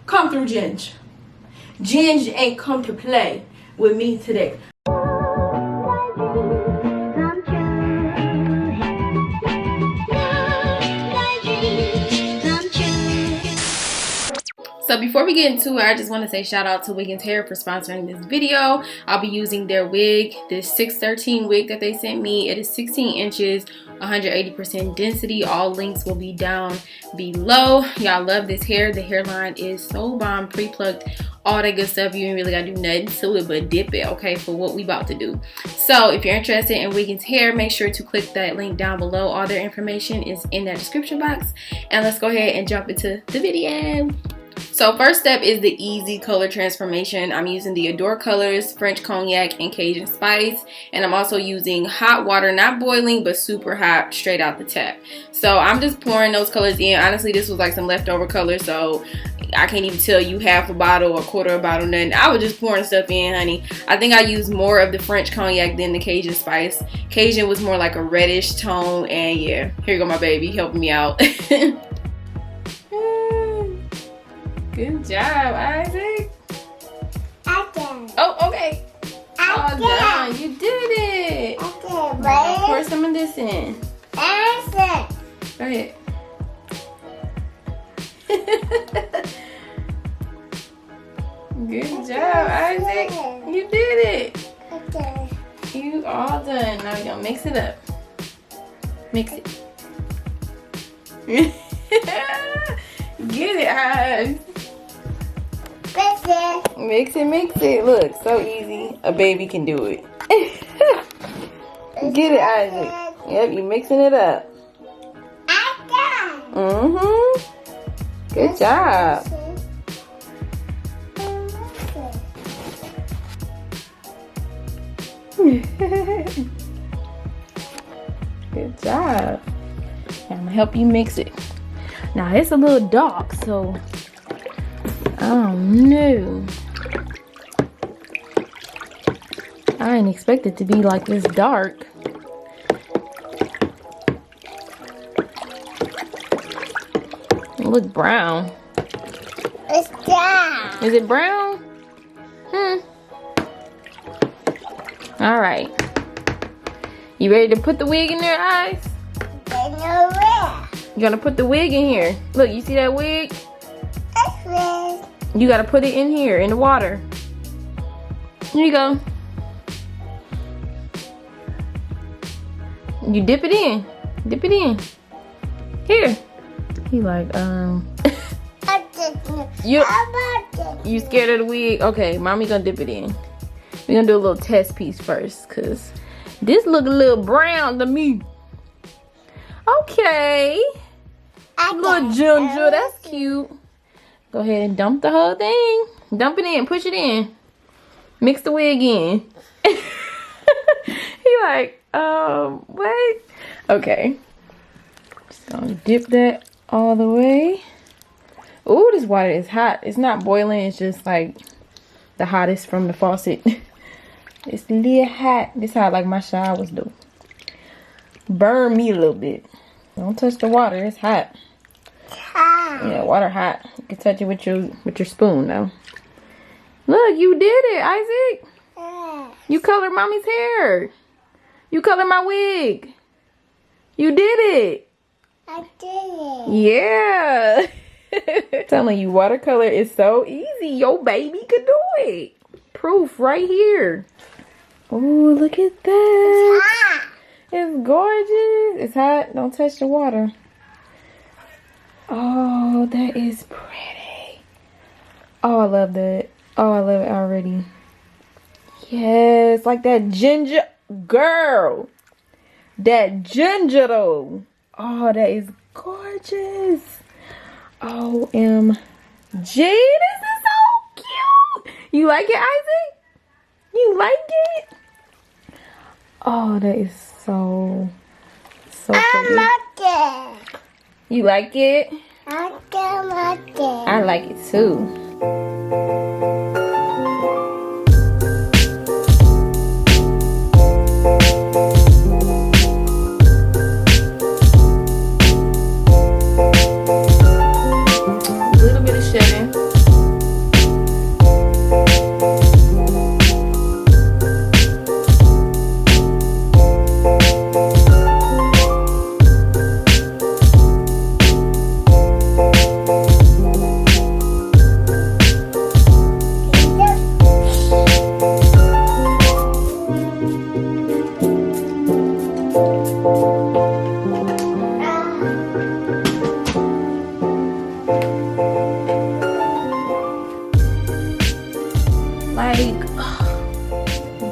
come through, Ginge. Ginge ain't come to play with me today. So before we get into it, I just want to say shout out to Wiggins Hair for sponsoring this video. I'll be using their wig, this 613 wig that they sent me. It is 16 inches, 180% density. All links will be down below. Y'all love this hair. The hairline is so bomb, pre-plucked, all that good stuff. You ain't really gotta do nothing to it but dip it, okay, for what we about to do. So if you're interested in Wiggins Hair, make sure to click that link down below. All their information is in that description box. And let's go ahead and jump into the video. So first step is the easy color transformation. I'm using the Adore Colors, French Cognac, and Cajun Spice. And I'm also using hot water, not boiling, but super hot, straight out the tap. So I'm just pouring those colors in. Honestly, this was like some leftover color, so I can't even tell you half a bottle or quarter of a bottle, nothing. I was just pouring stuff in, honey. I think I used more of the French Cognac than the Cajun Spice. Cajun was more like a reddish tone, and yeah, here go my baby helping me out. Good job, Isaac. Oh, okay. All done. You did it. Pour some of this in. Go ahead. Good job, Isaac. You did it. You all done. Now we're gonna mix it up. Mix it. Get it, Isaac. Mix it, mix it. Look, so easy. A baby can do it. Get it, Isaac. Yep, you mixing it up. Good job. Good job. I'm gonna help you mix it. Now it's a little dark, so oh no. I didn't expect it to be like this dark. It looks brown. It's brown. Is it brown? Alright. You ready to put the wig in there, Ice? You're gonna put the wig in here. Look, you see that wig? You gotta put it in here, in the water. Here you go. You dip it in. Dip it in. Here. He like, You scared of the wig? Okay, mommy gonna dip it in. We're gonna do a little test piece first, cause this look a little brown to me. Okay. Little ginger, that's cute. Go ahead and dump the whole thing. Dump it in, push it in. Mix the wig in. He like, what? Okay. Just gonna dip that all the way. Ooh, this water is hot. It's not boiling, it's just like the hottest from the faucet. It's a little hot. This how I like my showers do. Burn me a little bit. Don't touch the water, it's hot. Yeah, water hot. You can touch it with your spoon now. Look, you did it, Isaac. You colored mommy's hair. You colored my wig. You did it. I did it. Yeah. Telling you, watercolor is so easy. Your baby could do it. Proof right here. Oh, look at that. It's hot. It's gorgeous. It's hot. Don't touch the water. Oh, that is pretty. Oh, I love that. Oh, I love it already. Yes, like that ginger. Girl. That ginger though. Oh, that is gorgeous. OMG. This is so cute. You like it, Isaac? You like it? Oh, that is so pretty. I like it. You like it? I like it. I like it too. A little bit of shedding.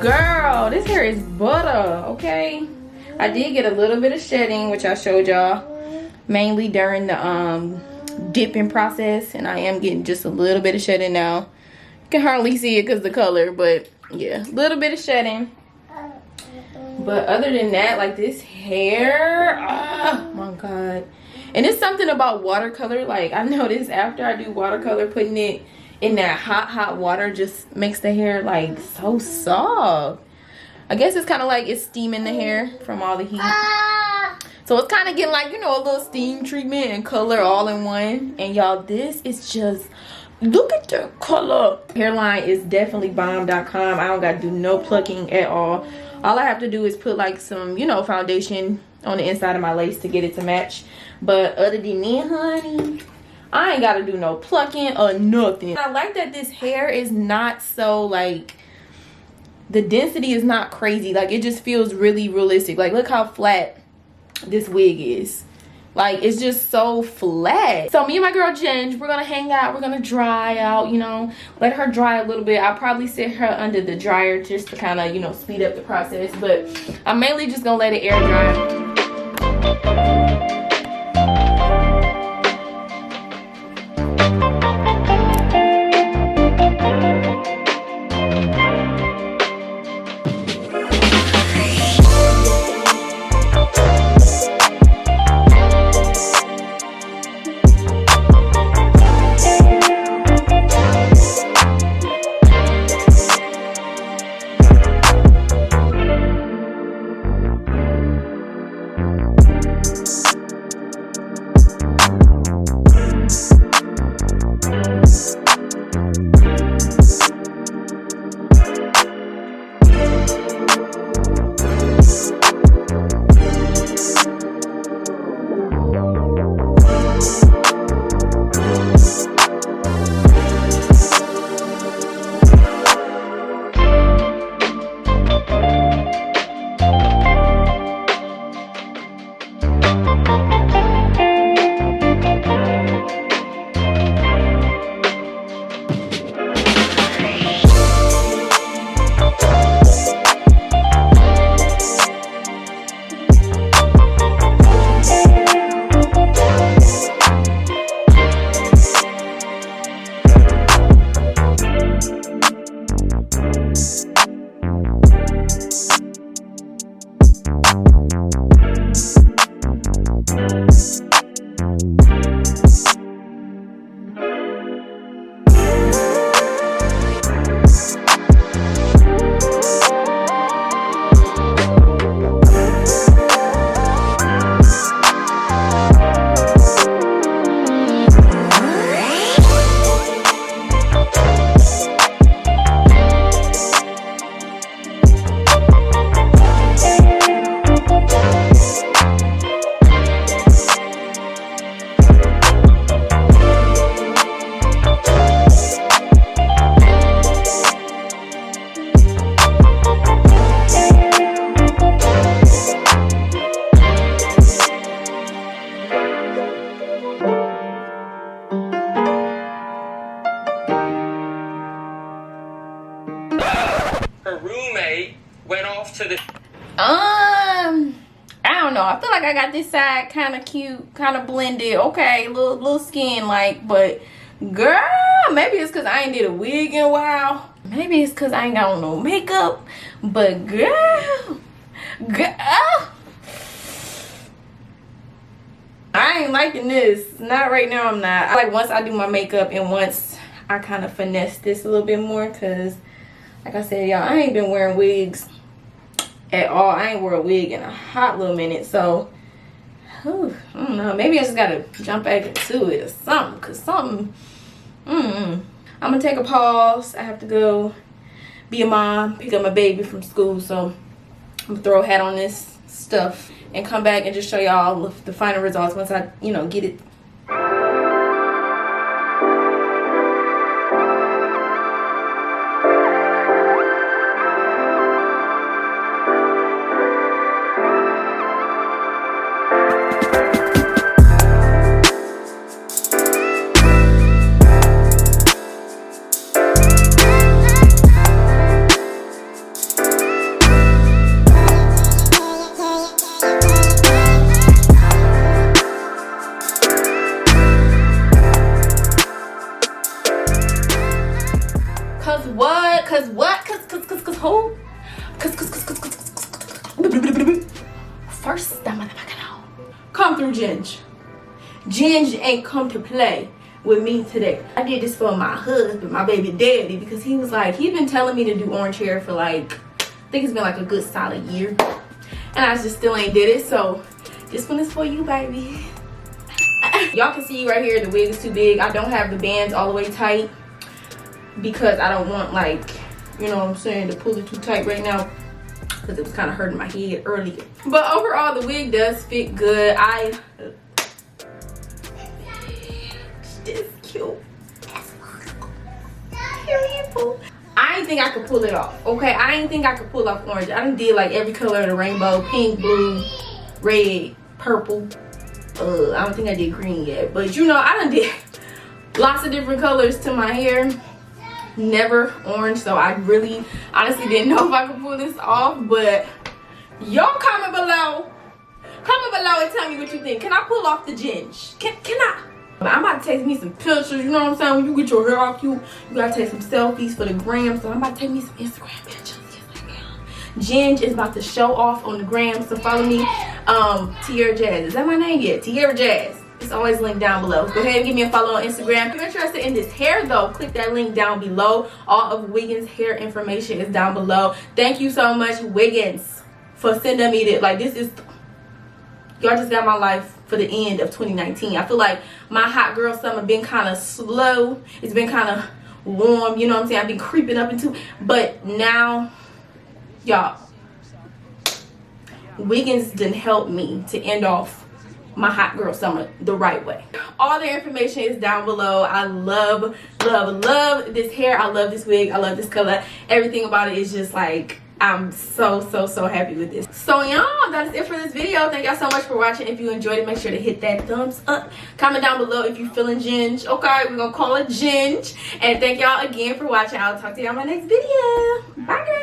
Girl, this hair is butter, okay? I did get a little bit of shedding, which I showed y'all, mainly during the dipping process, and I am getting just a little bit of shedding now. You can hardly see it because of the color, but yeah, a little bit of shedding. But other than that, like this hair, oh my god. And it's something about watercolor, like I noticed after I do watercolor, putting it in that hot water just makes the hair like so soft. I guess it's kind of like it's steaming the hair from all the heat. So it's kind of getting like, you know, a little steam treatment and color all in one. And y'all, this is just, look at the color. Hairline is definitely bomb.com. I don't got to do no plucking at all. All I have to do is put like some, you know, foundation on the inside of my lace to get it to match. But other than that, honey, I ain't got to do no plucking or nothing. I like that this hair is not so like, the density is not crazy. Like it just feels really realistic. Like look how flat this wig is. Like it's just so flat. So me and my girl Jen, we're gonna hang out, we're gonna dry out, you know, let her dry a little bit. I'll probably sit her under the dryer just to kind of, you know, speed up the process, but I'm mainly just gonna let it air dry. I don't know. I feel like I got this side kind of cute, kind of blended. Okay, little skin like, but girl, maybe it's because I ain't did a wig in a while. Maybe it's because I ain't got on no makeup. But girl, I ain't liking this. Not right now, I'm not. I like once I do my makeup and once I kind of finesse this a little bit more, because like I said, y'all, I ain't been wearing wigs at all. I ain't wore a wig in a hot little minute, so I don't know, maybe I just gotta jump back into it or something, because something I'm gonna take a pause. I have to go be a mom, pick up my baby from school, so I'm gonna throw a hat on this stuff and come back and just show y'all the final results once I, you know, get it. Cause what? Cause what? Cause who? Cause first I'm gonna come through Ginge. Ginge ain't come to play with me today. I did this for my husband, my baby daddy, because he was like, he's been telling me to do orange hair for like, I think it's been like a good solid year. And I just still ain't did it, so this one is for you, baby. Y'all can see right here, the wig is too big. I don't have the bands all the way tight because I don't want, like, you know what I'm saying, to pull it too tight right now because it was kind of hurting my head earlier. But overall, the wig does fit good. This cute. Beautiful. I didn't think I could pull it off, okay? I didn't think I could pull off orange. I done did like every color of the rainbow: pink, blue, red, purple. I don't think I did green yet, but you know, I done did lots of different colors to my hair. Never orange, so I really honestly didn't know if I could pull this off. But y'all comment below and tell me what you think. Can I pull off the ginge? Can I? I'm about to take me some pictures, you know what I'm saying? When you get your hair all cute, you gotta take some selfies for the gram. So I'm about to take me some Instagram pictures. Ginge is about to show off on the gram, so follow me. Tierra Jazz, is that my name? Yeah, Tierra Jazz. It's always linked down below. Go ahead and give me a follow on Instagram. If you're interested in this hair though, click that link down below. All of Wiggins' hair information is down below. Thank you so much, Wiggins, for sending me this. Like, this is, y'all just got my life for the end of 2019. I feel like my hot girl summer been kind of slow. It's been kind of warm, you know what I'm saying? I've been creeping up into, but now, y'all, Wiggins didn't help me to end off my hot girl summer the right way. All the information is down below. I love this hair. I love this wig. I love this color. Everything about it is just like, I'm so happy with this. So y'all, that is it for this video. Thank y'all so much for watching. If you enjoyed it, make sure to hit that thumbs up. Comment down below if you feeling ginge. Okay, we're gonna call it ginge. And thank y'all again for watching. I'll talk to y'all in my next video. Bye, girl.